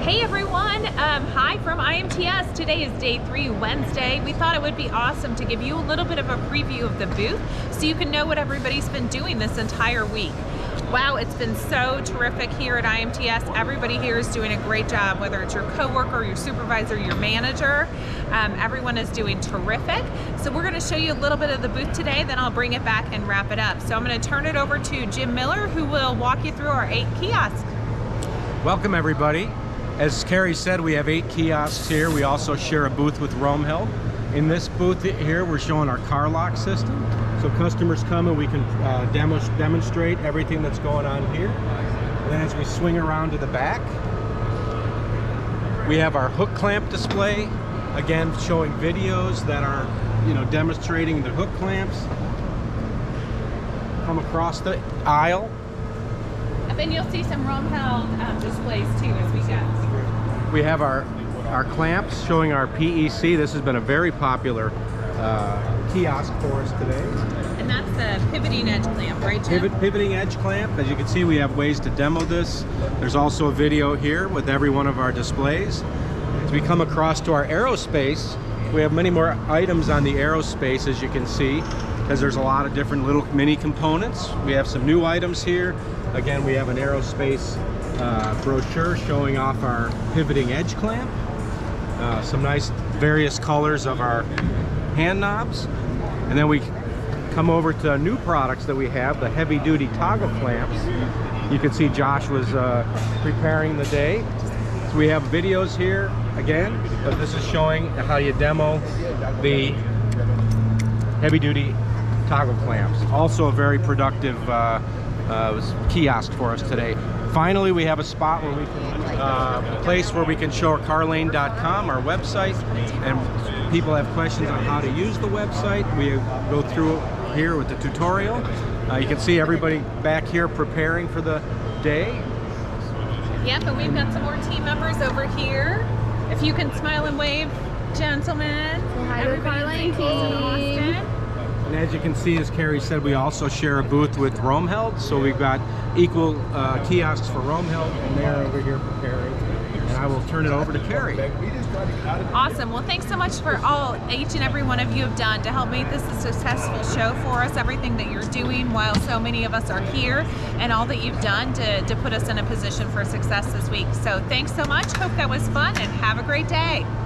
Hey everyone, hi from IMTS. Today is day 3, Wednesday. We thought it would be awesome to give you a little bit of a preview of the booth so you can know what everybody's been doing this entire week. Wow, it's been so terrific here at IMTS. Everybody here is doing a great job, whether it's your coworker, your supervisor, your manager. Everyone is doing terrific. So we're going to show you a little bit of the booth today, then I'll bring it back and wrap it up. So I'm going to turn it over to Jim Miller, who will walk you through our 8 kiosks. Welcome everybody. As Carrie said, we have 8 kiosks here. We also share a booth with Romehill. In this booth here, we're showing our car lock system. So customers come and we can demonstrate everything that's going on here. And then as we swing around to the back, we have our hook clamp display. Again, showing videos that are, demonstrating the hook clamps. Come across the aisle. And then you'll see some Romehill displays too as we go. We have our clamps showing our PEC. This has been a very popular kiosk for us today. And that's the pivoting edge clamp, right, Jim? Pivoting edge clamp. As you can see, we have ways to demo this. There's also a video here with every one of our displays. As we come across to our aerospace, we have many more items on the aerospace, as you can see, because there's a lot of different little mini components. We have some new items here. Again, we have an aerospace brochure showing off our pivoting edge clamp. Some nice various colors of our hand knobs. And then we come over to new products that we have, the heavy duty toggle clamps. You can see Josh was preparing the day. So we have videos here again, but this is showing how you demo the heavy duty toggle clamps. Also a very productive kiosk for us today. Finally, we have a spot where we can, a place where we can show our carlane.com, our website, and people have questions on how to use the website. We go through here with the tutorial. You can see everybody back here preparing for the day. Yeah, but we've got some more team members over here. If you can smile and wave, gentlemen. Hi to the Carr Lane team. And as you can see, as Carrie said, we also share a booth with Romehill. So we've got equal kiosks for Romehill, and they're over here preparing. And I will turn it over to Carrie. Awesome. Well, thanks so much for all each and every one of you have done to help make this a successful show for us. Everything that you're doing while so many of us are here, and all that you've done to put us in a position for success this week. So thanks so much. Hope that was fun, and have a great day.